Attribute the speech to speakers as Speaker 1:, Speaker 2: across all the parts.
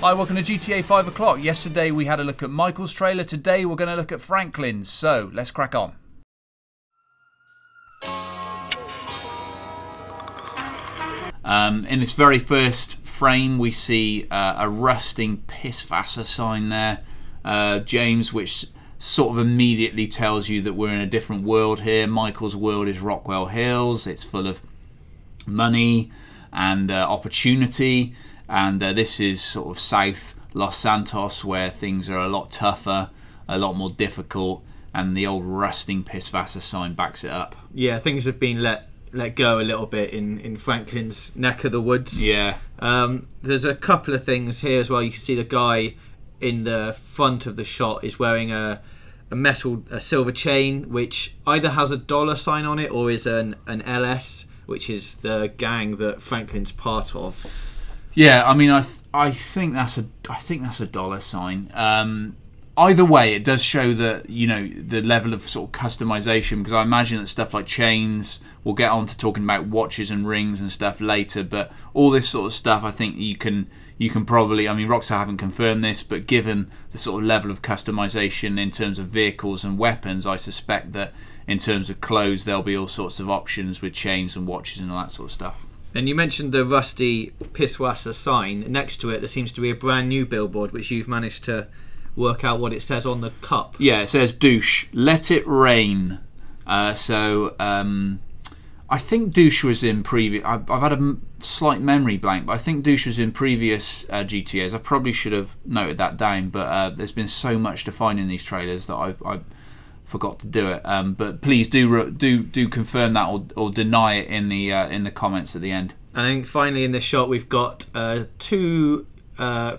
Speaker 1: Hi, welcome to GTA 5 o'clock. Yesterday we had a look at Michael's trailer. Today we're going to look at Franklin's. So, let's crack on. In this very first frame we see a rusting Pisswasser sign there, James, which sort of immediately tells you that we're in a different world here. Michael's world is Rockwell Hills. It's full of money and opportunity. And this is sort of South Los Santos, where things are a lot tougher, a lot more difficult, and the old rusting Pisswasser sign backs it up. Yeah,
Speaker 2: things have been let go a little bit in Franklin's neck of the woods.
Speaker 1: Yeah.
Speaker 2: There's a couple of things here as well. You can see the guy in the front of the shot is wearing a silver chain, which either has a dollar sign on it or is an LS, which is the gang that Franklin's part of.
Speaker 1: Yeah, I mean, I think that's a dollar sign. Either way, it does show that, you know, the level of sort of customization, because I imagine that stuff like chains, we'll get on to talking about watches and rings and stuff later, but all this sort of stuff, I think you can probably, I mean, Rockstar haven't confirmed this, but given the sort of level of customization in terms of vehicles and weapons, I suspect that in terms of clothes, there'll be all sorts of options with chains and watches and all that sort of stuff.
Speaker 2: And you mentioned the rusty Pisswasser sign. Next to it, there seems to be a brand new billboard, which you've managed to work out what it says on the cup.
Speaker 1: Yeah, it says douche, let it rain. I think douche was in previous... I've had a slight memory blank, but I think douche was in previous GTAs. I probably should have noted that down, but there's been so much to find in these trailers that I forgot to do it. But please do confirm that or deny it in the comments at the end.
Speaker 2: And then finally in this shot we've got two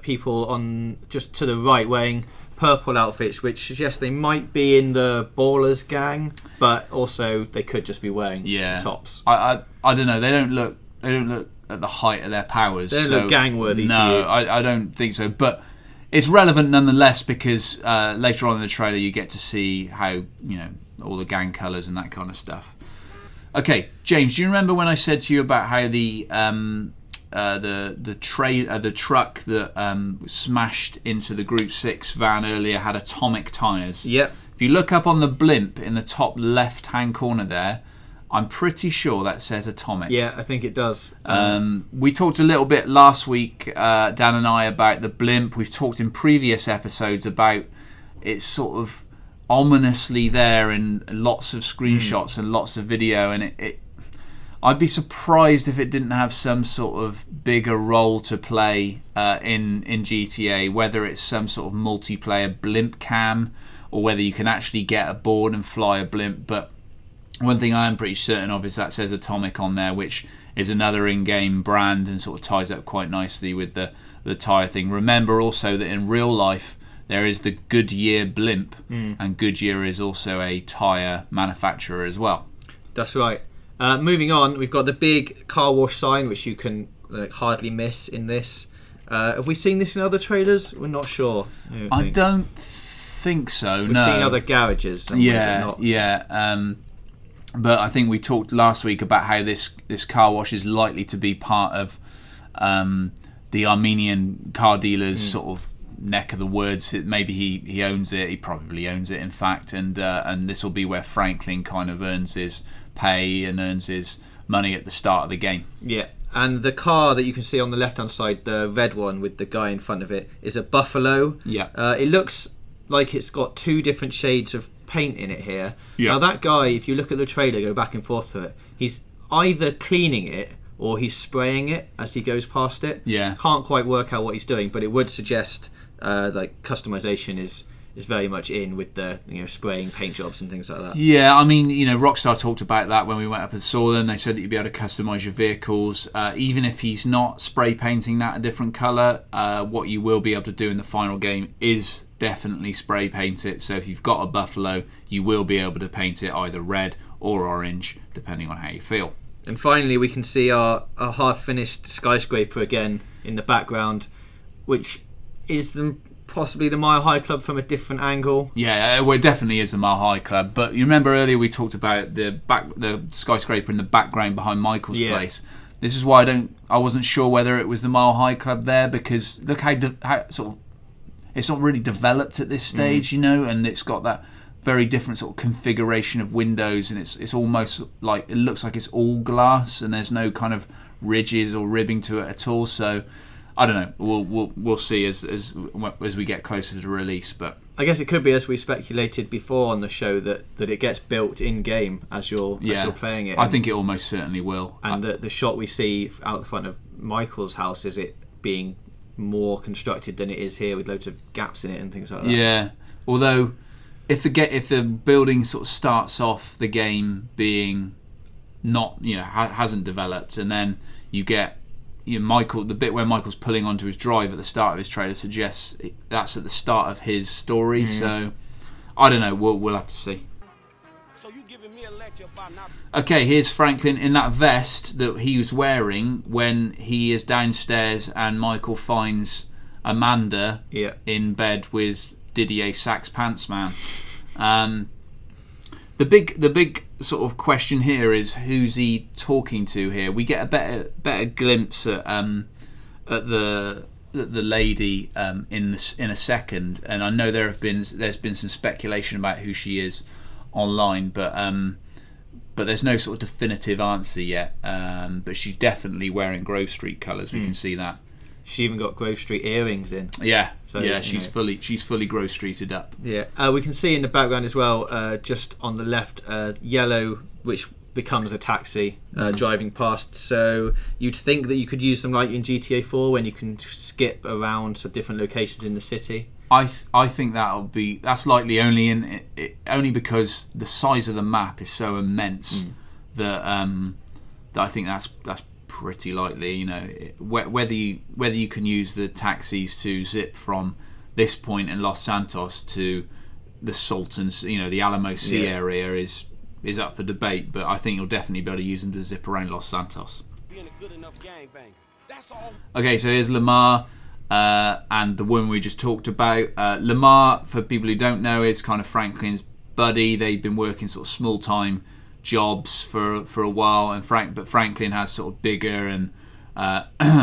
Speaker 2: people on just to the right wearing purple outfits, which suggests they might be in the Ballers gang, but also they could just be wearing some tops.
Speaker 1: I don't know. They don't look at the height of their powers.
Speaker 2: They don't look gang worthy.
Speaker 1: No,
Speaker 2: to you.
Speaker 1: I don't think so. But it's relevant nonetheless, because later on in the trailer you get to see how, you know, all the gang colours and that kind of stuff. Okay, James, do you remember when I said to you about how the truck that smashed into the Group 6 van earlier had atomic tyres?
Speaker 2: Yep.
Speaker 1: If you look up on the blimp in the top left-hand corner there, I'm pretty sure that says atomic.
Speaker 2: Yeah, I think it does.
Speaker 1: We talked a little bit last week, Dan and I, about the blimp. We've talked in previous episodes about it's sort of ominously there in lots of screenshots and lots of video, and I'd be surprised if it didn't have some sort of bigger role to play in GTA, whether it's some sort of multiplayer blimp cam or whether you can actually get aboard and fly a blimp. But one thing I am pretty certain of is that says Atomic on there, which is another in-game brand and sort of ties up quite nicely with the tyre thing. Remember also that in real life there is the Goodyear blimp, and Goodyear is also a tyre manufacturer as well.
Speaker 2: That's right. Moving on, we've got the big car wash sign, which you can hardly miss in this. Have we seen this in other trailers? We're not sure.
Speaker 1: I don't think so.
Speaker 2: We've seen other garages.
Speaker 1: Yeah. But I think we talked last week about how this car wash is likely to be part of the Armenian car dealer's sort of neck of the woods. Maybe he owns it. He probably owns it, in fact. And this will be where Franklin kind of earns his pay and earns his money at the start of the game.
Speaker 2: Yeah. And the car that you can see on the left-hand side, the red one with the guy in front of it, is a Buffalo.
Speaker 1: Yeah.
Speaker 2: It looks like it's got two different shades of paint in it here.
Speaker 1: Yeah.
Speaker 2: Now that guy, if you look at the trailer, go back and forth to it, he's either cleaning it or he's spraying it as he goes past it.
Speaker 1: Yeah.
Speaker 2: Can't quite work out what he's doing, but it would suggest like customization is very much in with the spraying paint jobs and things like that.
Speaker 1: Yeah, I mean, Rockstar talked about that when we went up and saw them. They said that you'd be able to customize your vehicles, even if he's not spray painting that a different color. What you will be able to do in the final game is definitely spray paint it. So if you've got a Buffalo, you will be able to paint it either red or orange, depending on how you feel.
Speaker 2: And finally, we can see our half-finished skyscraper again in the background, which is possibly the Mile High Club from a different angle.
Speaker 1: Yeah, well, it definitely is the Mile High Club. But you remember earlier we talked about the skyscraper in the background behind Michael's place. This is why I wasn't sure whether it was the Mile High Club there, because look how sort of it's not really developed at this stage, you know, and it's got that very different sort of configuration of windows, and it's almost like it looks like it's all glass, and there's no kind of ridges or ribbing to it at all. So I don't know. We'll see as we get closer to release, but I
Speaker 2: guess it could be, as we speculated before on the show, that it gets built in game as you're playing it.
Speaker 1: I think it almost certainly will.
Speaker 2: And the shot we see out the front of Michael's house is it being more constructed than it is here, with loads of gaps in it and things like that.
Speaker 1: Yeah, although if the building sort of starts off the game being not, you know, hasn't developed, and then you get, you know, Michael, the bit where Michael's pulling onto his drive at the start of his trailer suggests that's at the start of his story. So I don't know. We'll have to see. Okay, here's Franklin in that vest that he was wearing when he is downstairs and Michael finds Amanda in bed with Didier Sax Pants Man. The big sort of question here is, who's he talking to here? We get a better glimpse at the lady in a second, and I know there's been some speculation about who she is online, but there's no sort of definitive answer yet. But she's definitely wearing Grove Street colours. We can see that.
Speaker 2: She even got Grove Street earrings in.
Speaker 1: Yeah, so, yeah, she's fully Grove Streeted up.
Speaker 2: Yeah, we can see in the background as well, just on the left, yellow, which becomes a taxi driving past. So you'd think that you could use them like in GTA 4 when you can skip around to different locations in the city.
Speaker 1: I think that's likely only because the size of the map is so immense that I think that's pretty likely. You know, whether you can use the taxis to zip from this point in Los Santos to the Sultan's, you know, the Alamo Sea area is up for debate, but I think you'll definitely be able to use them to zip around Los Santos. Okay, so here's Lamar and the woman we just talked about. Lamar, for people who don't know, is kind of Franklin's buddy. They've been working sort of small time jobs for a while, and Franklin has sort of bigger and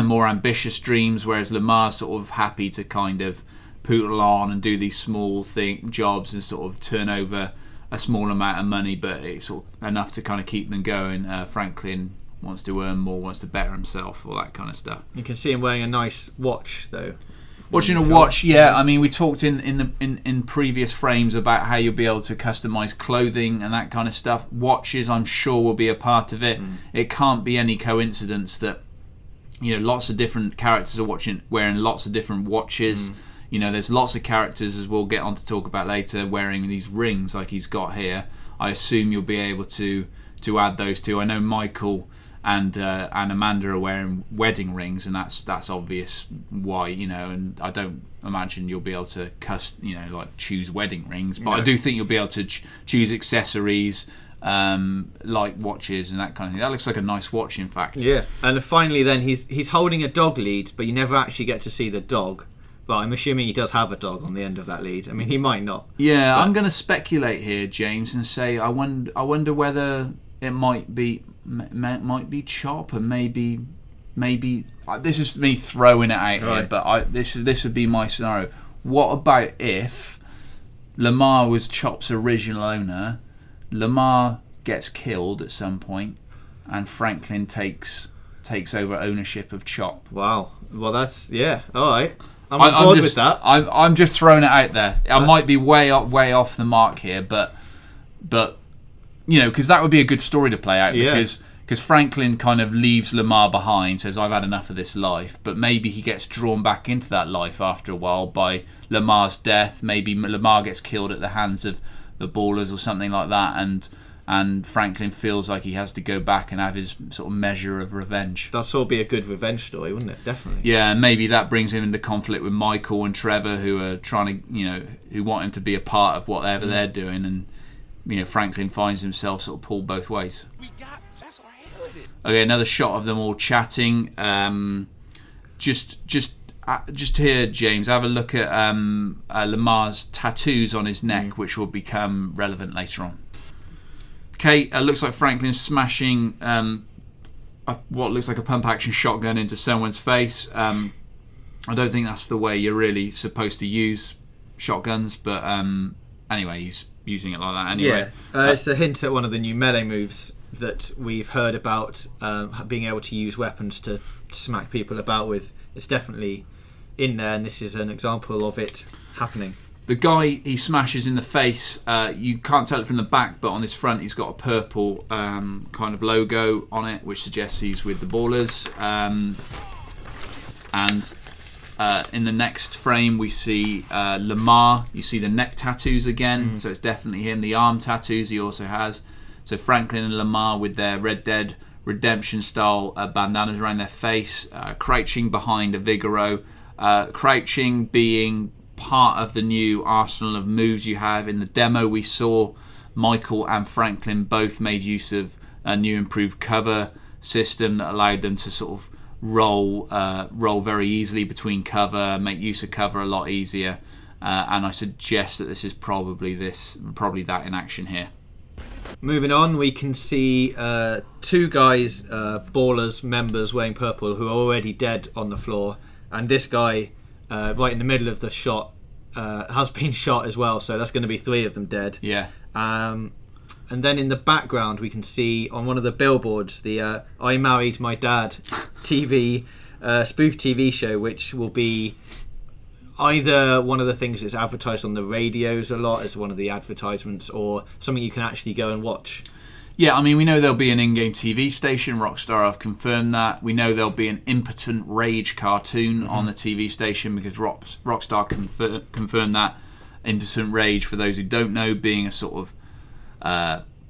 Speaker 1: more ambitious dreams, whereas Lamar's sort of happy to kind of poodle on and do these small jobs and sort of turn over a small amount of money, but it's sort of enough to kind of keep them going. Franklin wants to earn more, wants to better himself, all that kind of stuff.
Speaker 2: You can see him wearing a nice watch, though.
Speaker 1: Watching a watch, yeah. I mean, we talked in previous frames about how you'll be able to customize clothing and that kind of stuff. Watches, I'm sure, will be a part of it. It can't be any coincidence that, you know, lots of different characters are wearing lots of different watches. You know, there's lots of characters, as we'll get on to talk about later, wearing these rings like he's got here. I assume you'll be able to add those too. I know Michael and Amanda are wearing wedding rings, and that's obvious why, you know. And I don't imagine you'll be able to choose wedding rings, but I do think you'll be able to choose accessories like watches and that kind of thing. That looks like a nice watch, in fact.
Speaker 2: Yeah, and finally, then he's holding a dog lead, but you never actually get to see the dog. But I'm assuming he does have a dog on the end of that lead. I mean, he might not. Yeah,
Speaker 1: I'm going to speculate here, James, and say I wonder whether it might be Chop, and maybe this is me throwing it out here, but this would be my scenario. What about if Lamar was Chop's original owner, Lamar gets killed at some point, and Franklin takes over ownership of Chop?
Speaker 2: Wow. Well, that's all right. I'm on board with that.
Speaker 1: I'm just throwing it out there. I might be way off the mark here, but you know, because that would be a good story to play out. Because Franklin kind of leaves Lamar behind, says, I've had enough of this life, but maybe he gets drawn back into that life after a while by Lamar's death. Maybe Lamar gets killed at the hands of the Ballers or something like that, and Franklin feels like he has to go back and have his sort of measure of revenge.
Speaker 2: That'd all be a good revenge story, wouldn't it? Definitely.
Speaker 1: Yeah, and maybe that brings him into conflict with Michael and Trevor, who are trying to, you know, who want him to be a part of whatever they're doing, and you know, Franklin finds himself sort of pulled both ways. Okay, another shot of them all chatting. Just here, James, have a look at Lamar's tattoos on his neck, which will become relevant later on. Okay, looks like Franklin's smashing what looks like a pump-action shotgun into someone's face. I don't think that's the way you're really supposed to use shotguns, but anyway, he's using it like that anyway.
Speaker 2: Yeah, it's a hint at one of the new melee moves that we've heard about, being able to use weapons to smack people about with. It's definitely in there, and this is an example of it happening.
Speaker 1: The guy he smashes in the face, you can't tell it from the back, but on his front he's got a purple kind of logo on it, which suggests he's with the Ballers. And in the next frame we see Lamar. You see the neck tattoos again, so it's definitely him. The arm tattoos he also has. So Franklin and Lamar with their Red Dead Redemption style bandanas around their face, crouching behind a Vigoro. Crouching being part of the new arsenal of moves you have. In the demo we saw Michael and Franklin both made use of a new improved cover system that allowed them to sort of roll very easily between cover, make use of cover a lot easier, and I suggest that this is probably that in action here.
Speaker 2: Moving on, we can see two guys, Ballers members wearing purple, who are already dead on the floor, and this guy right in the middle of the shot has been shot as well, so that's going to be 3 of them dead.
Speaker 1: Yeah.
Speaker 2: And then in the background we can see on one of the billboards the I Married My Dad TV spoof TV show, which will be either one of the things that's advertised on the radios a lot as one of the advertisements, or something you can actually go and watch.
Speaker 1: Yeah, I mean, we know there'll be an in-game TV station. Rockstar have confirmed that. We know there'll be an Impotent Rage cartoon on the TV station, because Rockstar confirmed that. Impotent Rage, for those who don't know, being a sort of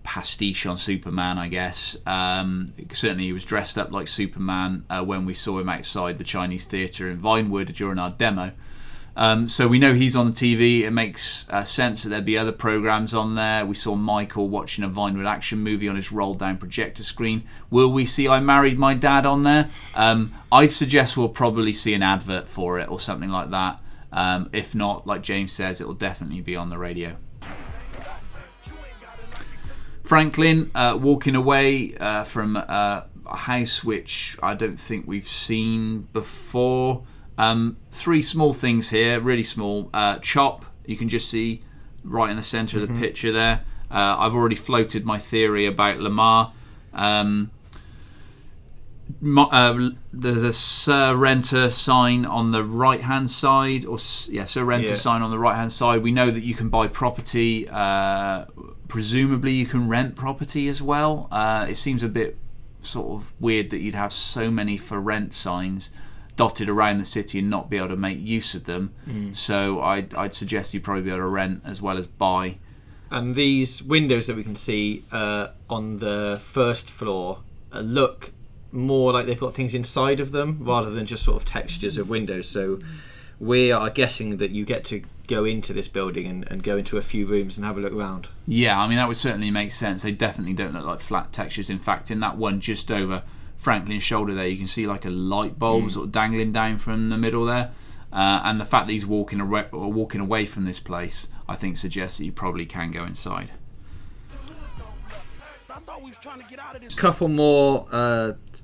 Speaker 1: pastiche on Superman, I guess. Certainly he was dressed up like Superman when we saw him outside the Chinese Theatre in Vinewood during our demo. So we know he's on the TV. It makes sense that there'd be other programs on there. We saw Michael watching a Vinewood action movie on his rolled down projector screen. Will we see I Married My Dad on there? I'd suggest we'll probably see an advert for it or something like that. If not, like James says, it will definitely be on the radio. Franklin walking away from a house which I don't think we've seen before. 3 small things here, really small. Chop, you can just see right in the centre of the picture there. I've already floated my theory about Lamar. There's a Sir Renter sign on the right hand side, or Sir Renter sign on the right hand side. We know that you can buy property. Presumably you can rent property as well. It seems a bit sort of weird that you'd have so many for rent signs dotted around the city and not be able to make use of them. So I'd suggest you'd probably be able to rent as well as buy.
Speaker 2: And these windows that we can see on the first floor look more like they've got things inside of them rather than just sort of textures of windows. So we are guessing that you get to go into this building and go into a few rooms and have a look around. Yeah,
Speaker 1: I mean, that would certainly make sense. They definitely don't look like flat textures. In fact, in that one just over Franklin's shoulder there, you can see like a light bulb sort of dangling down from the middle there, and the fact that he's walking away from this place, I think, suggests that you probably can go inside.
Speaker 2: A couple more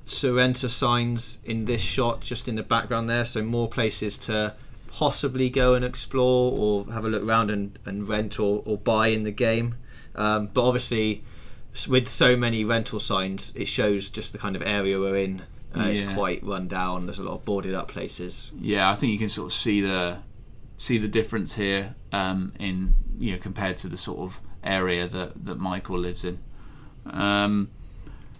Speaker 2: Sorrento signs in this shot, just in the background there, so more places to possibly go and explore or have a look around and rent or buy in the game. But obviously, with so many rental signs, it shows just the kind of area we're in. It's quite run down. There's a lot of boarded up places.
Speaker 1: Yeah, I think you can sort of see the difference here in compared to the sort of area that Michael lives in.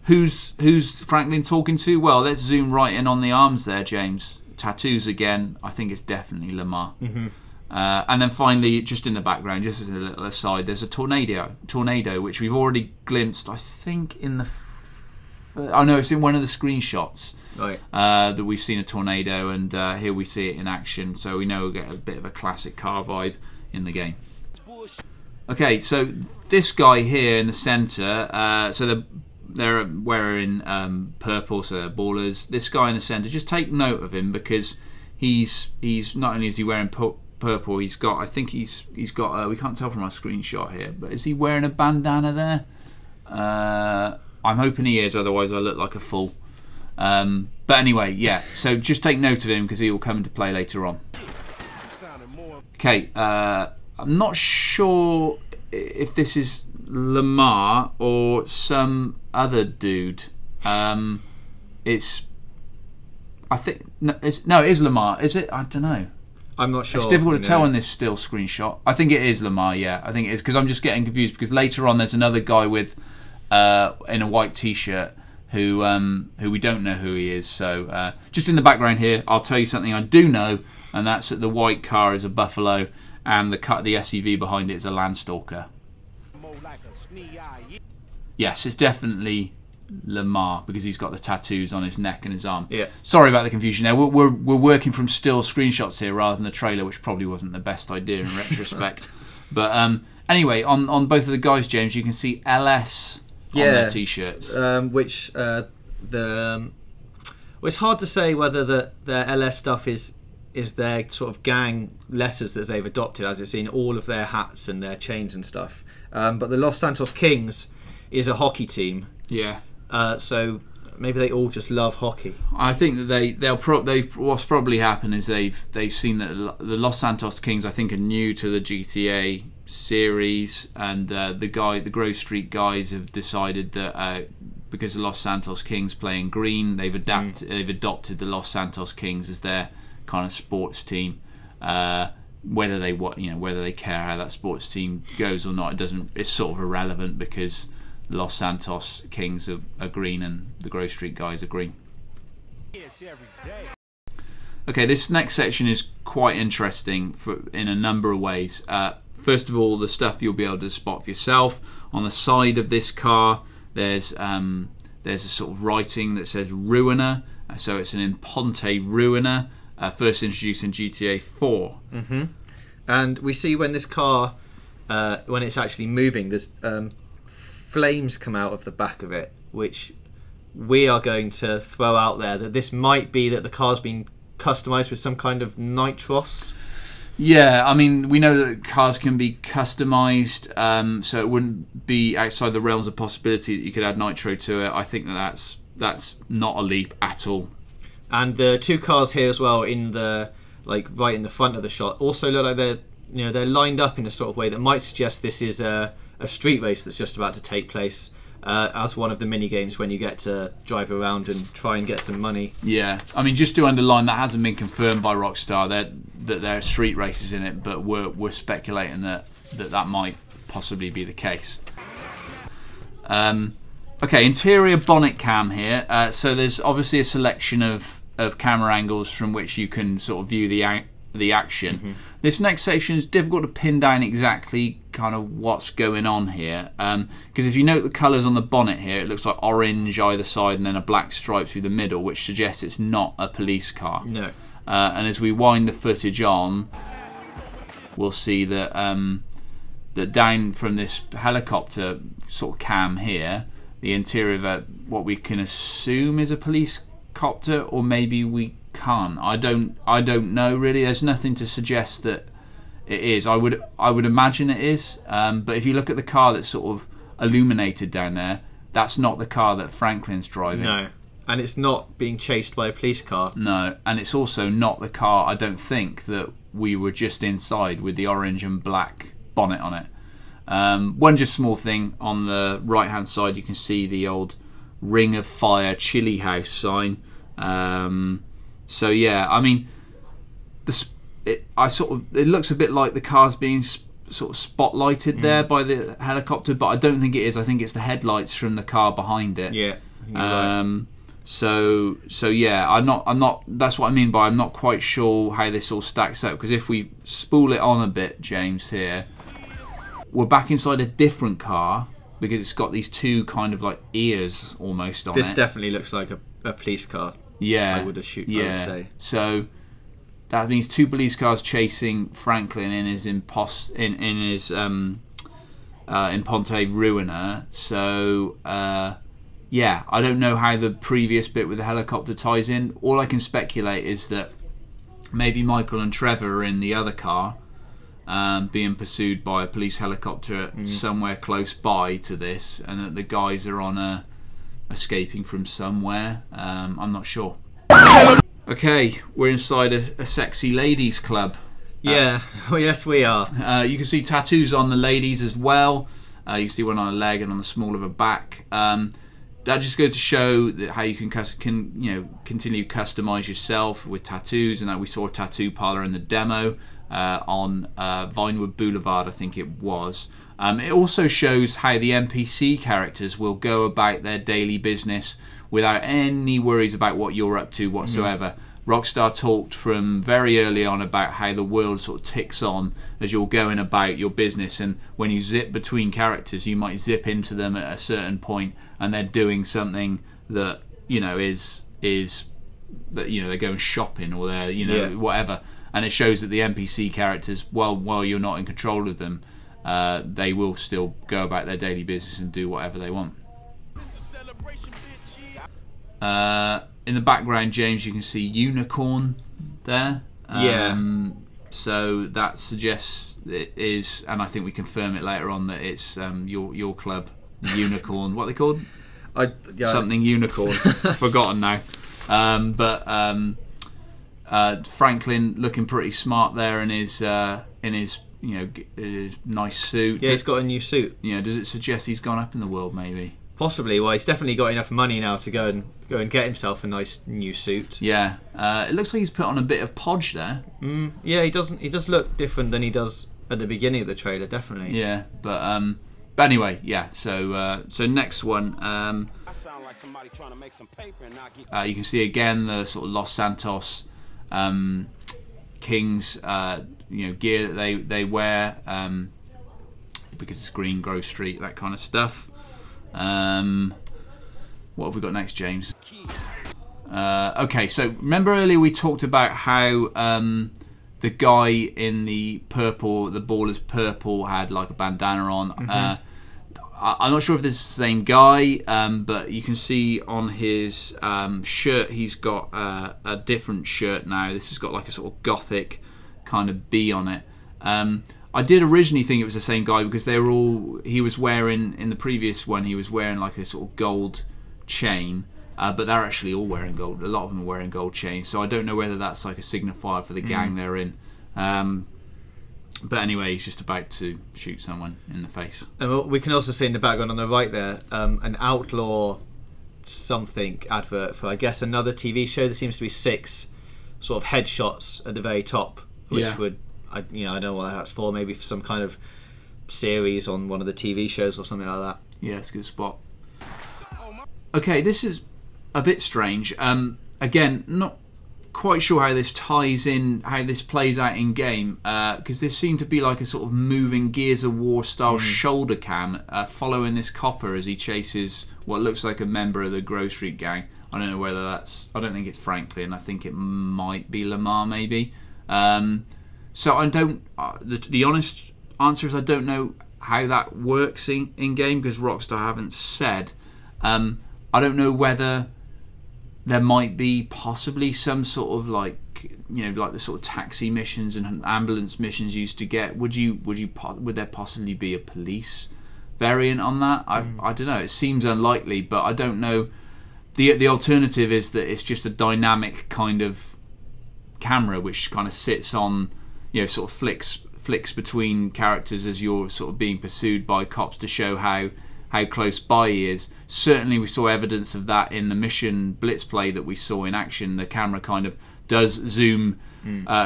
Speaker 1: Who's Franklin talking to? Well, let's zoom right in on the arms there, James. Tattoos again. I think it's definitely Lamar. And then finally, just in the background, just as a little aside, there's a tornado which we've already glimpsed, I think, in the it's in one of the screenshots,
Speaker 2: right,
Speaker 1: that we've seen a tornado, and here we see it in action, so we know we'll get a bit of a classic car vibe in the game. Okay, so this guy here in the centre, so they're wearing purple, so they're Ballers. This guy in the centre, just take note of him, because he's not only is he wearing purple, he's got, I think he's got we can't tell from our screenshot here, but is he wearing a bandana there? I'm hoping he is, otherwise I look like a fool. But anyway, yeah. So just take note of him because he will come into play later on. Okay, I'm not sure if this is Lamar or some other dude. It is Lamar. Is it? I don't know.
Speaker 2: I'm not sure.
Speaker 1: It's difficult to tell in this still screenshot. I think it is Lamar. Yeah, I think it is because I'm just getting confused because later on there's another guy with in a white t-shirt who we don't know who he is. So just in the background here, I'll tell you something I do know, and that's that the white car is a Buffalo and the SUV behind it is a Landstalker. Yes, it's definitely Lamar because he's got the tattoos on his neck and his arm.
Speaker 2: Yeah.
Speaker 1: Sorry about the confusion there. We're working from still screenshots here rather than the trailer, which probably wasn't the best idea in retrospect. But anyway, on both of the guys, James, you can see LS on their t-shirts.
Speaker 2: It's hard to say whether the LS stuff is their sort of gang letters that they've adopted, as it's in all of their hats and their chains and stuff. But the Los Santos Kings is a hockey team.
Speaker 1: Yeah.
Speaker 2: So maybe they all just love hockey.
Speaker 1: I think that what's probably happened is they've seen that the Los Santos Kings, I think, are new to the GTA series, and the Grove Street guys have decided that because the Los Santos Kings play in green, they've adopted the Los Santos Kings as their kind of sports team. Whether they care how that sports team goes or not, it's sort of irrelevant because Los Santos Kings are green and the Grove Street guys are green. Okay, this next section is quite interesting in a number of ways. First of all, the stuff you'll be able to spot for yourself. On the side of this car, there's a sort of writing that says Ruiner. So it's an Imponte Ruiner, first introduced in GTA 4.
Speaker 2: Mm-hmm. And we see when this car, when it's actually moving, there's flames come out of the back of it, which we are going to throw out there that this might be that the car's been customized with some kind of nitros.
Speaker 1: Yeah, I mean, we know that cars can be customized, so it wouldn't be outside the realms of possibility that you could add nitro to it. I think that's not a leap at all. And
Speaker 2: the two cars here as well, in the right in the front of the shot, also look like they're lined up in a sort of way that might suggest this is a street race that's just about to take place, as one of the mini games when you get to drive around and try and get some money.
Speaker 1: Yeah, I mean, just to underline, that hasn't been confirmed by Rockstar that there are street races in it, but we're speculating that might possibly be the case. Okay, interior bonnet cam here. So there's obviously a selection of camera angles from which you can sort of view the action. Mm-hmm. This next section is difficult to pin down exactly kind of what's going on here, because if you note the colours on the bonnet here, it looks like orange either side and then a black stripe through the middle, which suggests it's not a police car.
Speaker 2: No.
Speaker 1: And as we wind the footage on, we'll see that that down from this helicopter sort of cam here, the interior of what we can assume is a police copter, or maybe we can't. I don't know really. There's nothing to suggest that it is. I would imagine it is, but if you look at the car that's sort of illuminated down there, that's not the car that Franklin's driving.
Speaker 2: No, and it's not being chased by a police car.
Speaker 1: No, and it's also not the car, I don't think, that we were just inside with the orange and black bonnet on it. One just small thing, on the right hand side you can see the old Ring of Fire Chili House sign. So yeah, I mean, it looks a bit like the car's being sort of spotlighted there by the helicopter, but I don't think it is. I think it's the headlights from the car behind it.
Speaker 2: Yeah. Right.
Speaker 1: So yeah, I'm not. That's what I mean by I'm not quite sure how this all stacks up, because if we spool it on a bit, James, here, we're back inside a different car because it's got these two kind of like ears almost on it.
Speaker 2: This definitely looks like a police car.
Speaker 1: Yeah,
Speaker 2: I would say.
Speaker 1: So that means two police cars chasing Franklin in his Imponte Ruiner. So yeah, I don't know how the previous bit with the helicopter ties in. All I can speculate is that maybe Michael and Trevor are in the other car, being pursued by a police helicopter somewhere close by to this, and that the guys are on escaping from somewhere. I'm not sure. Okay, we're inside a sexy ladies club.
Speaker 2: Yeah, well, yes we are.
Speaker 1: You can see tattoos on the ladies as well. You can see one on a leg and on the small of her back. That just goes to show that how you can continue to customize yourself with tattoos, and that we saw a tattoo parlor in the demo on Vinewood Boulevard, I think it was. It also shows how the NPC characters will go about their daily business without any worries about what you're up to whatsoever. Rockstar talked from very early on about how the world sort of ticks on as you're going about your business, and when you zip between characters, you might zip into them at a certain point, and they're doing something that is that they're going shopping, or they're whatever, and it shows that the NPC characters, while you're not in control of them, they will still go about their daily business and do whatever they want. In the background, James, you can see unicorn there. So that suggests it is, and I think we confirm it later on, that it's your club, Unicorn. What are they called? Something unicorn. Forgotten now. But Franklin looking pretty smart there in his his nice suit.
Speaker 2: Yeah, he's got a new suit.
Speaker 1: Does it suggest he's gone up in the world? Maybe.
Speaker 2: Possibly. Well, he's definitely got enough money now to go and get himself a nice new suit.
Speaker 1: Yeah. It looks like he's put on a bit of podge there.
Speaker 2: Yeah, he does look different than he does at the beginning of the trailer, definitely.
Speaker 1: Yeah, but anyway, yeah. So next one. You can see again the sort of Los Santos Kings gear that they wear, because it's green, Grove Street, that kind of stuff. What have we got next, James? Okay, so remember earlier we talked about how the guy in the baller's purple had like a bandana on. I'm not sure if this is the same guy, but you can see on his shirt he's got a different shirt now. This has got like a sort of gothic kind of B on it. I did originally think it was the same guy because he was wearing, in the previous one, he was wearing like a sort of gold chain, but they're actually all wearing gold. A lot of them are wearing gold chains, so I don't know whether that's like a signifier for the gang they're in. But anyway, he's just about to shoot someone in the face. And
Speaker 2: we can also see in the background on the right there an Outlaw something advert for, I guess, another TV show. There seems to be 6 sort of headshots at the very top, which would, I don't know what that's for. Maybe for some kind of series on one of the TV shows or something like that.
Speaker 1: Yeah, it's a good spot. Okay, this is a bit strange. Again, not quite sure how this ties in, how this plays out in game, because there seemed to be like a sort of moving Gears of War style shoulder cam following this copper as he chases what looks like a member of the Grove Street gang. I don't know whether that's, I don't think it's Franklin. I think it might be Lamar, maybe. So I don't. The honest answer is I don't know how that works in game, because Rockstar haven't said. I don't know whether there might be possibly some sort of like the sort of taxi missions and ambulance missions you used to get. Would there possibly be a police variant on that? I don't know. It seems unlikely, but I don't know. The alternative is that it's just a dynamic kind of camera which kind of sits on, sort of flicks between characters as you're sort of being pursued by cops to show how close by he is. Certainly we saw evidence of that in the mission blitz play that we saw in action. The camera kind of does zoom,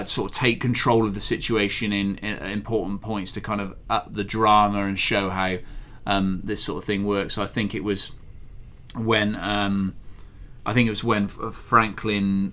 Speaker 1: sort of take control of the situation in important points to kind of up the drama and show how this sort of thing works. So I think it was when Franklin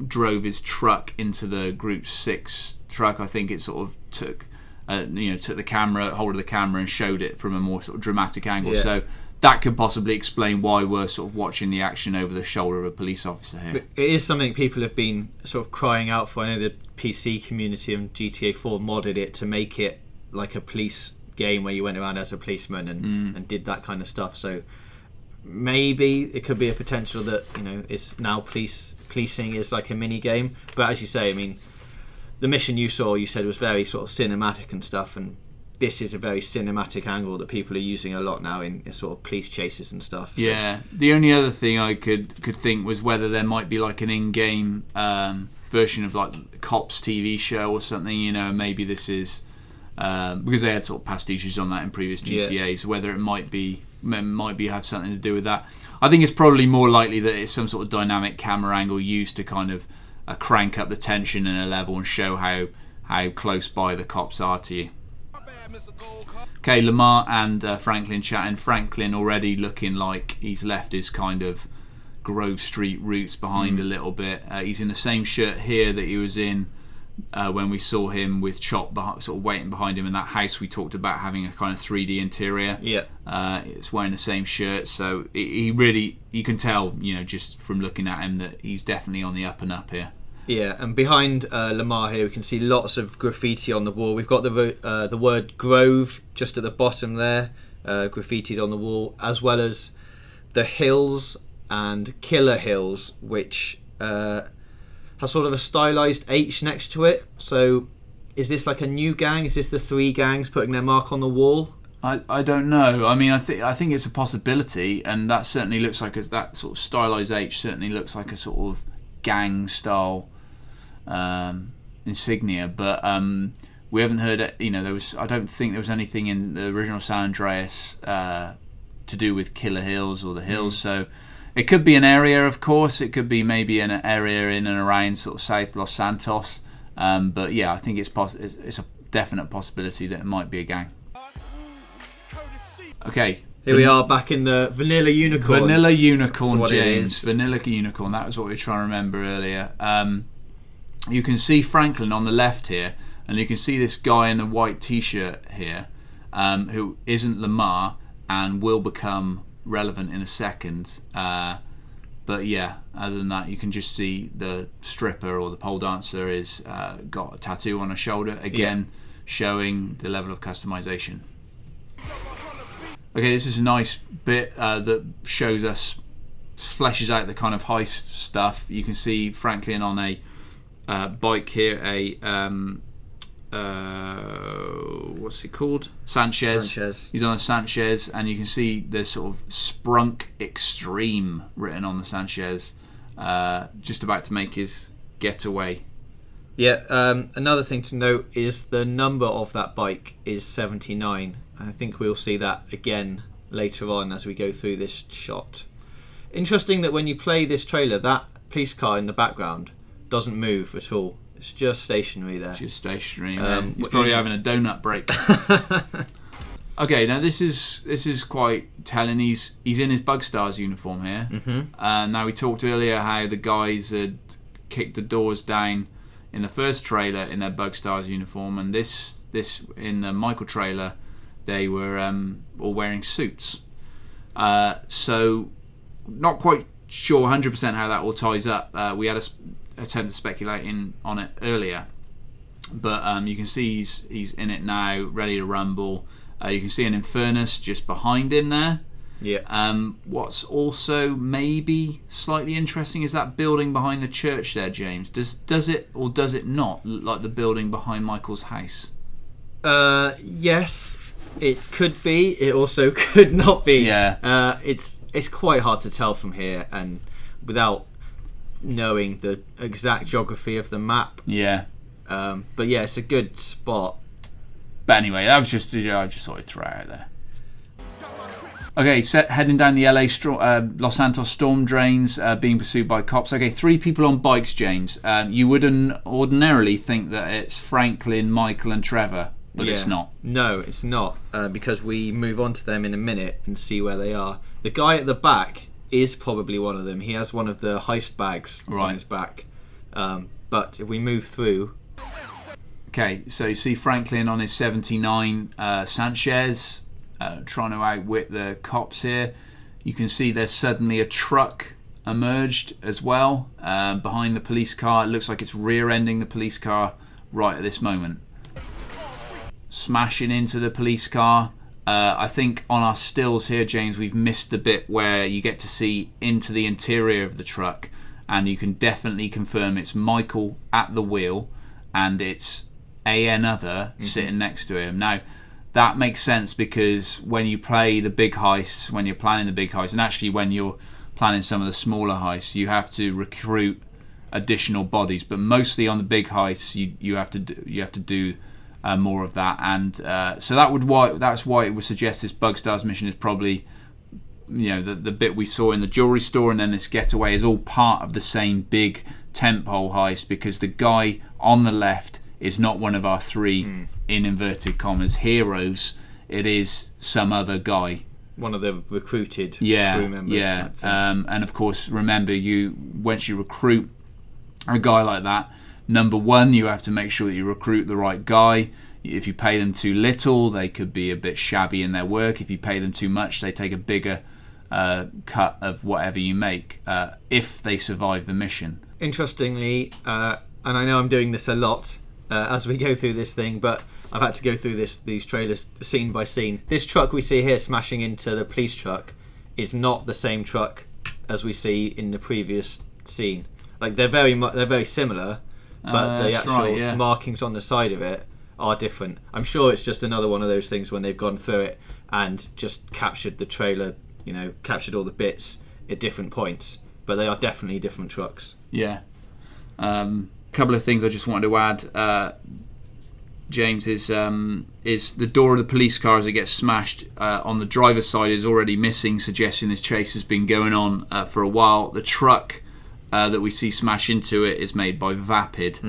Speaker 1: drove his truck into the Group 6 truck. I think it sort of took the camera, hold of the camera, and showed it from a more sort of dramatic angle. So that could possibly explain why we're sort of watching the action over the shoulder of a police officer here.
Speaker 2: It is something people have been sort of crying out for. I know the PC community and GTA 4 modded it to make it like a police game where you went around as a policeman and did that kind of stuff. So maybe it could be a potential that it's now policing is like a mini game. But as you say, I mean, the mission you said was very sort of cinematic and stuff, and this is a very cinematic angle that people are using a lot now in sort of police chases and stuff. So.
Speaker 1: Yeah. The only other thing I could think was whether there might be like an in-game version of like the Cops TV show or something. You know, maybe this is because they had sort of pastiches on that in previous GTAs. Whether it might have something to do with that. I think it's probably more likely that it's some sort of dynamic camera angle used to kind of crank up the tension in a level and show how close by the cops are to you. Okay, Lamar and Franklin chatting. Franklin already looking like he's left his kind of Grove Street roots behind a little bit. He's in the same shirt here that he was in when we saw him with Chop sort of waiting behind him in that house we talked about having a kind of 3D interior. Yeah. It's wearing the same shirt, so he really, you can tell, you know, just from looking at him that he's definitely on the up and up here.
Speaker 2: Yeah, and behind Lamar here we can see lots of graffiti on the wall. We've got the word Grove just at the bottom there, graffitied on the wall, as well as the Hills and Killer Hills, which has sort of a stylized H next to it. So is this like a new gang? Is this the 3 gangs putting their mark on the wall?
Speaker 1: I don't know. I mean, I think it's a possibility, and that certainly looks like that sort of stylized H certainly looks like a sort of gang style insignia, but we haven't heard it. You know, I don't think there was anything in the original San Andreas to do with Killer Hills or the Hills, so it could be an area, of course. It could be maybe an area in and around sort of South Los Santos, but yeah, I think it's a definite possibility that it might be a gang. Okay,
Speaker 2: here we are back in the Vanilla Unicorn.
Speaker 1: Vanilla Unicorn, James. Vanilla Unicorn. That was what we were trying to remember earlier. You can see Franklin on the left here, and you can see this guy in the white T-shirt here, who isn't Lamar and will become relevant in a second. But yeah, other than that, you can just see the stripper or the pole dancer is got a tattoo on her shoulder again, showing the level of customization. Okay, this is a nice bit that shows us, fleshes out the kind of heist stuff. You can see Franklin on a bike here, what's it called? Sanchez. He's on a Sanchez, and you can see there's sort of Sprunk Extreme written on the Sanchez, just about to make his getaway.
Speaker 2: Yeah, another thing to note is the number of that bike is 79. I think we'll see that again later on as we go through this shot. Interesting that when you play this trailer, that police car in the background doesn't move at all. It's just stationary there.
Speaker 1: Just stationary. He's probably having a donut break. Okay, now this is quite telling. He's in his Bugstars uniform here. Now we talked earlier how the guys had kicked the doors down in the first trailer in their Bugstars uniform, and this in the Michael trailer they were all wearing suits. So not quite sure 100% how that all ties up. We had a attempt to speculate on it earlier, but you can see he's in it now, ready to rumble. You can see an Infernus just behind him there. Yeah. What's also maybe slightly interesting is that building behind the church there, James. Does it or does it not look like the building behind Michael's house?
Speaker 2: Yes, it could be. It also could not be.
Speaker 1: Yeah.
Speaker 2: It's quite hard to tell from here, and without knowing the exact geography of the map.
Speaker 1: Yeah.
Speaker 2: But yeah, it's a good spot.
Speaker 1: But anyway, that was just, I just thought I'd throw it out there. Okay, heading down the Los Santos storm drains, being pursued by cops. Okay, 3 people on bikes, James. You wouldn't ordinarily think that it's Franklin, Michael and Trevor, but it's not. No,
Speaker 2: it's not, because we move on to them in a minute and see where they are. The guy at the back is probably one of them. He has one of the heist bags on his back. But if we move through...
Speaker 1: Okay, so you see Franklin on his 79 Sanchez, trying to outwit the cops here. You can see there's suddenly a truck emerged as well behind the police car. It looks like it's rear-ending the police car right at this moment. Smashing into the police car. I think on our stills here, James, we've missed the bit where you get to see into the interior of the truck, and you can definitely confirm it's Michael at the wheel and it's another sitting next to him. Now, that makes sense because when you play the big heists, when you're planning the big heists, and actually when you're planning some of the smaller heists, you have to recruit additional bodies. But mostly on the big heists, you have to do more of that. And so that's why it would suggest this Bugstars mission is probably, the bit we saw in the jewelry store and then this getaway is all part of the same big tentpole heist, because the guy on the left is not one of our three in inverted commas heroes. It is some other guy, one of the recruited crew members. And of course, remember, once you recruit a guy like that, number one, you have to make sure that you recruit the right guy. If you pay them too little, they could be a bit shabby in their work. If you pay them too much, they take a bigger cut of whatever you make if they survive the mission. Interestingly, and I know I'm doing this a lot as we go through this thing, but I've had to go through these trailers scene by scene. This truck we see here smashing into the police truck is not the same truck as we see in the previous scene. Like they're very similar, but the actual markings on the side of it are different. I'm sure it's just another one of those things when they've gone through it and just captured the trailer, captured all the bits at different points. But they are definitely different trucks. Yeah. Couple of things I just wanted to add, James, is the door of the police car as it gets smashed on the driver's side is already missing, suggesting this chase has been going on for a while. The truck that we see smash into it is made by Vapid.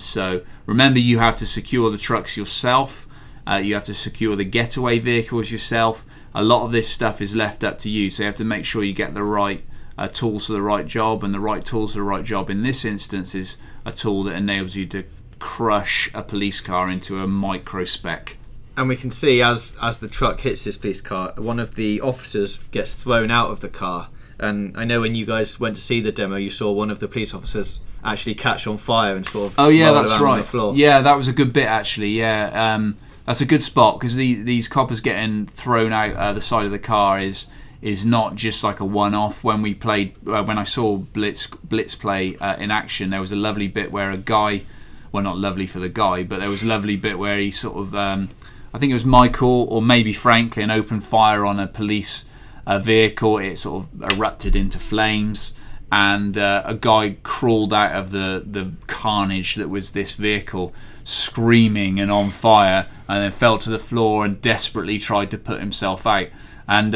Speaker 1: So remember, you have to secure the trucks yourself. You have to secure the getaway vehicles yourself. A lot of this stuff is left up to you, so you have to make sure you get the right tools for the right job, and the right tools for the right job in this instance is a tool that enables you to crush a police car into a micro speck. And we can see as the truck hits this police car, one of the officers gets thrown out of the car. And I know when you guys went to see the demo, you saw one of the police officers actually catch on fire and sort of roll around on the floor. Yeah, that was a good bit actually. Yeah, that's a good spot, because these coppers getting thrown out the side of the car is not just like a one-off. When we played, when I saw Blitz play in action, there was a lovely bit where a guy, well, not lovely for the guy, but there was a lovely bit where he sort of, I think it was Michael or maybe Franklin, opened fire on a police vehicle. It sort of erupted into flames, and a guy crawled out of the carnage that was this vehicle, screaming and on fire, and then fell to the floor and desperately tried to put himself out. And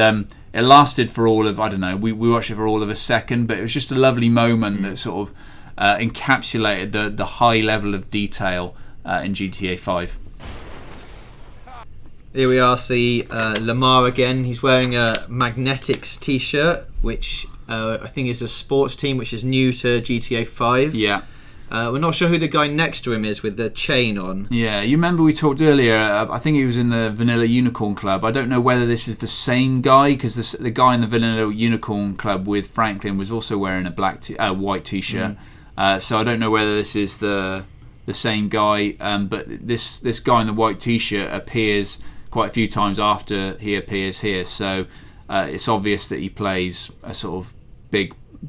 Speaker 1: it lasted for all of, I don't know, we watched it for all of a second, but it was just a lovely moment that sort of encapsulated the high level of detail in GTA 5. Here we are, see Lamar again. He's wearing a Magnetics t-shirt, which I think is a sports team, which is new to GTA 5. Yeah. We're not sure who the guy next to him is with the chain on. Yeah, you remember we talked earlier, I think he was in the Vanilla Unicorn Club. I don't know whether this is the same guy, because the guy in the Vanilla Unicorn Club with Franklin was also wearing a white t-shirt. So I don't know whether this is the same guy, but this guy in the white t-shirt appears quite a few times after he appears here, so it's obvious that he plays a sort of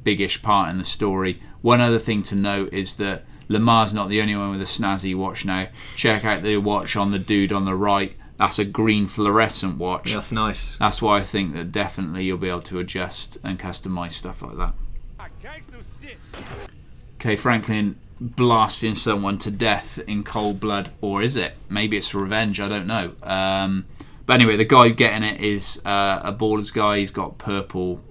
Speaker 1: biggish part in the story. One other thing to note is that Lamar's not the only one with a snazzy watch now. Check out the watch on the dude on the right. That's a green fluorescent watch. That's nice. That's why I think that definitely you'll be able to adjust and customize stuff like that. Okay, Franklin blasting someone to death in cold blood, or is it? Maybe it's revenge, I don't know. But anyway, the guy getting it is a Ballers guy. He's got purple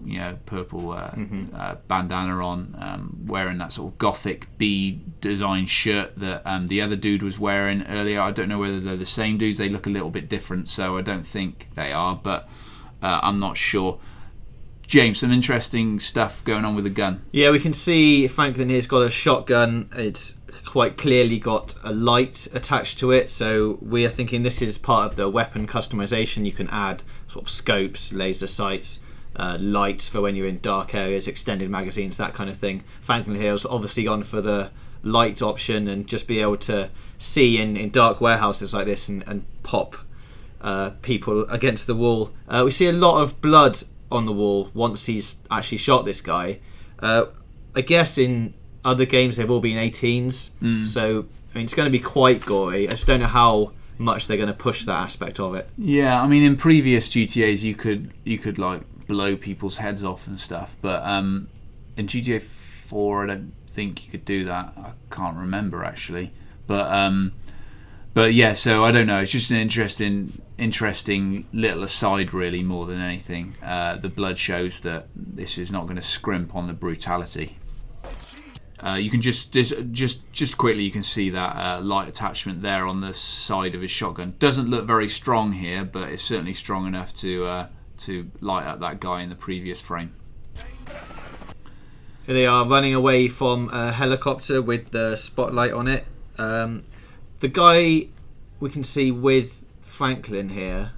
Speaker 1: bandana on, wearing that sort of gothic B design shirt that the other dude was wearing earlier. I don't know whether they're the same dudes. They look a little bit different, so I don't think they are, but I'm not sure. James, some interesting stuff going on with the gun. Yeah, we can see Franklin here's got a shotgun. It's quite clearly got a light attached to it, so we are thinking this is part of the weapon customization. You can add sort of scopes, laser sights, lights for when you're in dark areas, extended magazines, that kind of thing. Franklin here has obviously gone for the light option and just be able to see in dark warehouses like this and pop people against the wall. We see a lot of blood on the wall once he's actually shot this guy. I guess in other games they've all been 18s, so I mean it's going to be quite gory. I just don't know how
Speaker 2: much they're going to push that aspect of it.
Speaker 1: Yeah, I mean, in previous GTAs, you could like blow people's heads off and stuff, but in GTA 4, I don't think you could do that. I can't remember actually, but yeah. So I don't know. It's just an interesting little aside, really, more than anything. The blood shows that this is not going to scrimp on the brutality. You can just quickly, you can see that light attachment there on the side of his shotgun. Doesn't look very strong here, but it's certainly strong enough to light up that guy in the previous frame.
Speaker 2: Here they are running away from a helicopter with the spotlight on it. The guy we can see with Franklin here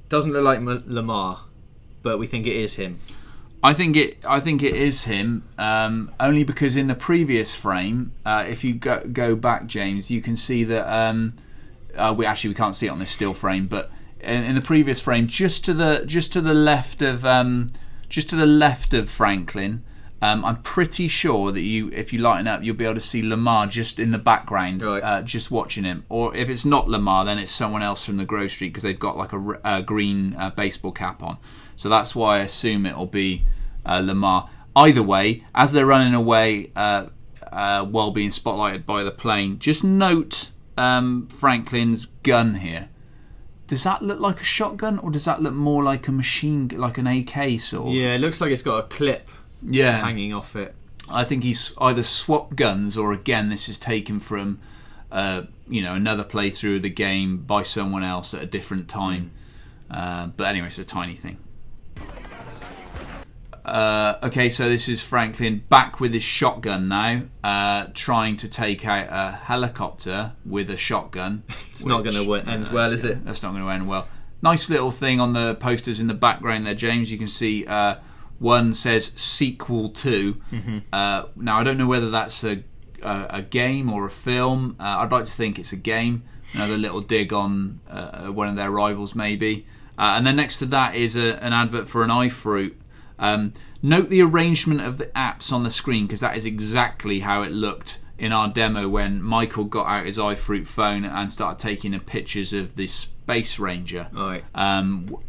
Speaker 2: doesn't look like Lamar, but we think it is him.
Speaker 1: I think it is him, only because in the previous frame, if you go back, James, you can see that we can't see it on this still frame, but in the previous frame, just to the left of Franklin, I'm pretty sure that if you lighten up, you'll be able to see Lamar just in the background, right. Just watching him. Or if it's not Lamar, then it's someone else from the Grove Street, because they've got like a green baseball cap on. So that's why I assume it'll be Lamar. Either way, as they're running away while being spotlighted by the plane, just note Franklin's gun here. Does that look like a shotgun, or does that look more like a machine, like an AK sort of?
Speaker 2: Yeah, it looks like it's got a clip hanging off it.
Speaker 1: I think he's either swapped guns, or again, this is taken from another playthrough of the game by someone else at a different time. But anyway, it's a tiny thing. Okay, so this is Franklin back with his shotgun now, trying to take out a helicopter with a shotgun.
Speaker 2: It's not going to end well, is it?
Speaker 1: That's not going to end well. Nice little thing on the posters in the background there, James. You can see one says sequel to.
Speaker 2: Mm-hmm.
Speaker 1: Now, I don't know whether that's a game or a film. I'd like to think it's a game. Another little dig on one of their rivals, maybe. And then next to that is an advert for an iFruit. Note the arrangement of the apps on the screen, because that is exactly how it looked in our demo when Michael got out his iFruit phone and started taking pictures of the Space Ranger.
Speaker 2: Right.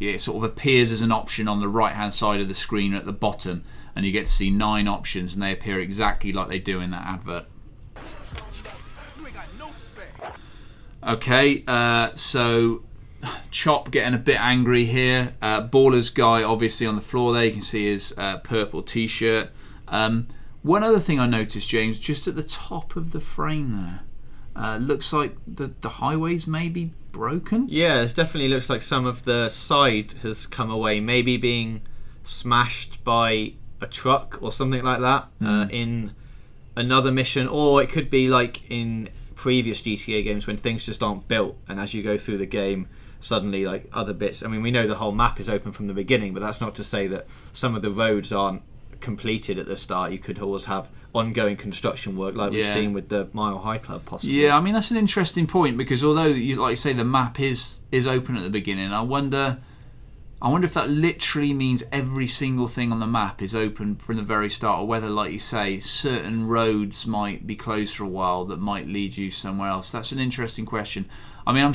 Speaker 1: It sort of appears as an option on the right hand side of the screen at the bottom, and you get to see 9 options, and they appear exactly like they do in that advert. Okay, so Chop getting a bit angry here. Baller's guy obviously on the floor there. You can see his purple t-shirt. One other thing I noticed, James, just at the top of the frame there, looks like the highway's maybe broken.
Speaker 2: Yeah, it definitely looks like some of the side has come away, maybe being smashed by a truck or something like that in another mission, or it could be like in previous GTA games when things just aren't built, and as you go through the game, suddenly like other bits. I mean, we know the whole map is open from the beginning, but that's not to say that some of the roads aren't completed at the start. You could always have ongoing construction work, like we've seen with the Mile High Club, possibly.
Speaker 1: Yeah, I mean, that's an interesting point, because although like you say, the map is open at the beginning, I wonder if that literally means every single thing on the map is open from the very start, or whether, like you say, certain roads might be closed for a while that might lead you somewhere else. That's an interesting question. I mean,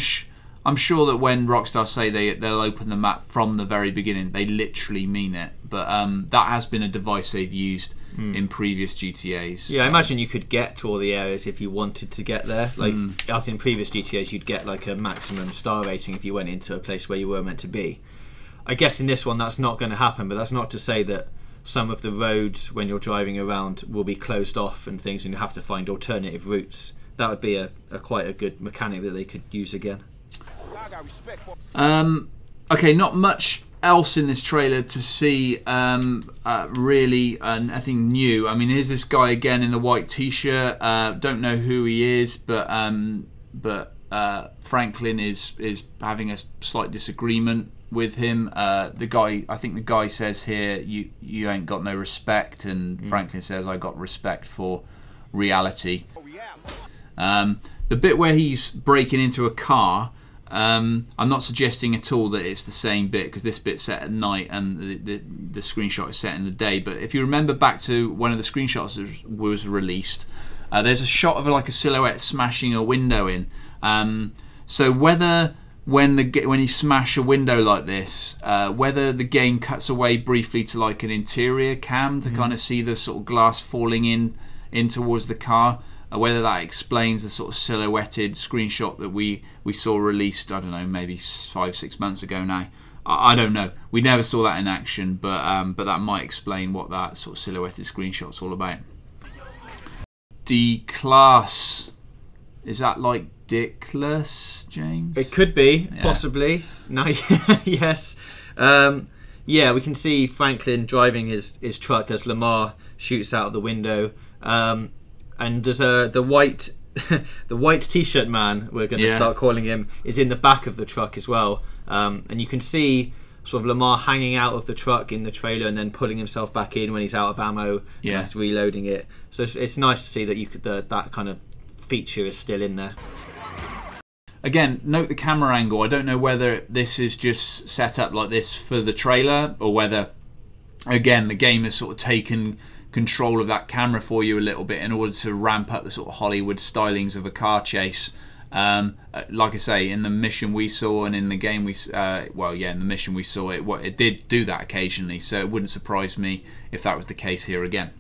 Speaker 1: I'm sure that when Rockstar say they'll open the map from the very beginning, they literally mean it. But that has been a device they've used in previous GTAs.
Speaker 2: Yeah, I imagine you could get to all the areas if you wanted to get there. Like as in previous GTAs, you'd get like a maximum star rating if you went into a place where you were meant to be. I guess in this one that's not going to happen, but that's not to say that some of the roads when you're driving around will be closed off and things, and you have to find alternative routes. That would be a quite a good mechanic that they could use again.
Speaker 1: Okay, not much else in this trailer to see, really nothing new. I mean, here's this guy again in the white t-shirt. Don't know who he is, but Franklin is having a slight disagreement with him. I think the guy says here, you ain't got no respect, and Franklin says, I got respect for reality. The bit where he's breaking into a car, I'm not suggesting at all that it's the same bit, because this bit's set at night and the screenshot is set in the day. But if you remember back to when the screenshots was released, There's a shot of like a silhouette smashing a window in. So whether when you smash a window like this, whether the game cuts away briefly to like an interior cam to kind of see the sort of glass falling in towards the car, whether that explains the sort of silhouetted screenshot that we saw released, I don't know, maybe 5-6 months ago now. I don't know. We never saw that in action, but that might explain what that sort of silhouetted screenshot's all about. D-class. Is that like Dickless, James?
Speaker 2: It could be, possibly. No, yes. Yeah, we can see Franklin driving his truck as Lamar shoots out of the window. And there's the white the white t-shirt man, we're going to start calling him, is in the back of the truck as well. And you can see sort of Lamar hanging out of the truck in the trailer and then pulling himself back in when he's out of ammo and reloading it. So it's nice to see that that kind of feature is still in there.
Speaker 1: Again, note the camera angle. I don't know whether this is just set up like this for the trailer or whether, again, the game has sort of taken control of that camera for you a little bit in order to ramp up the sort of Hollywood stylings of a car chase. Like I say, in the mission we saw and in the game in the mission we saw, it did do that occasionally, so it wouldn't surprise me if that was the case here again.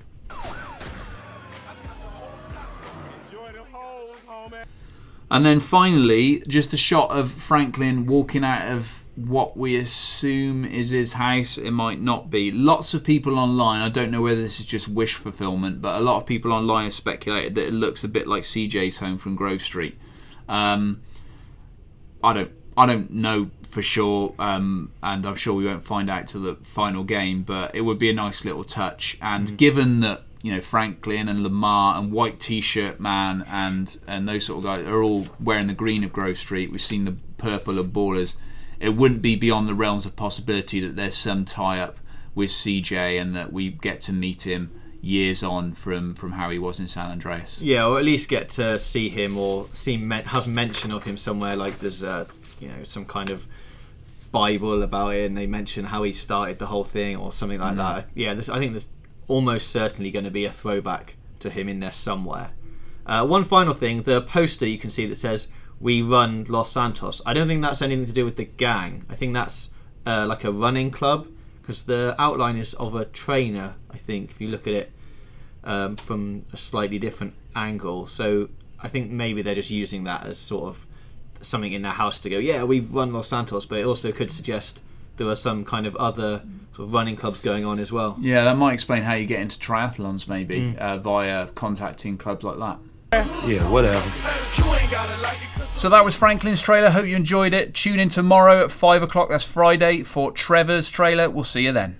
Speaker 1: And then finally, just a shot of Franklin walking out of what we assume is his house. It might not be. Lots of people online, I don't know whether this is just wish fulfillment, but a lot of people online have speculated that it looks a bit like CJ's home from Grove Street. I don't know for sure, and I'm sure we won't find out till the final game, but it would be a nice little touch. And given that, you know, Franklin and Lamar and White T-shirt Man and those sort of guys are all wearing the green of Grove Street, we've seen the purple of Ballers, it wouldn't be beyond the realms of possibility that there's some tie-up with CJ and that we get to meet him years on from how he was in San Andreas. Yeah,
Speaker 2: or at least get to see him or have mention of him somewhere, like there's some kind of Bible about it and they mention how he started the whole thing or something like that. Yeah, I think there's almost certainly going to be a throwback to him in there somewhere. One final thing, the poster you can see that says "We Run Los Santos." I don't think that's anything to do with the gang. I think that's like a running club, because the outline is of a trainer, I think, if you look at it from a slightly different angle. So I think maybe they're just using that as sort of something in their house to go, yeah, we've run Los Santos, but it also could suggest there are some kind of other sort of running clubs going on as well.
Speaker 1: Yeah, that might explain how you get into triathlons, maybe, via contacting clubs like that.
Speaker 3: Yeah, whatever.
Speaker 1: So that was Franklin's trailer. Hope you enjoyed it. Tune in tomorrow at 5 o'clock, that's Friday, for Trevor's trailer. We'll see you then.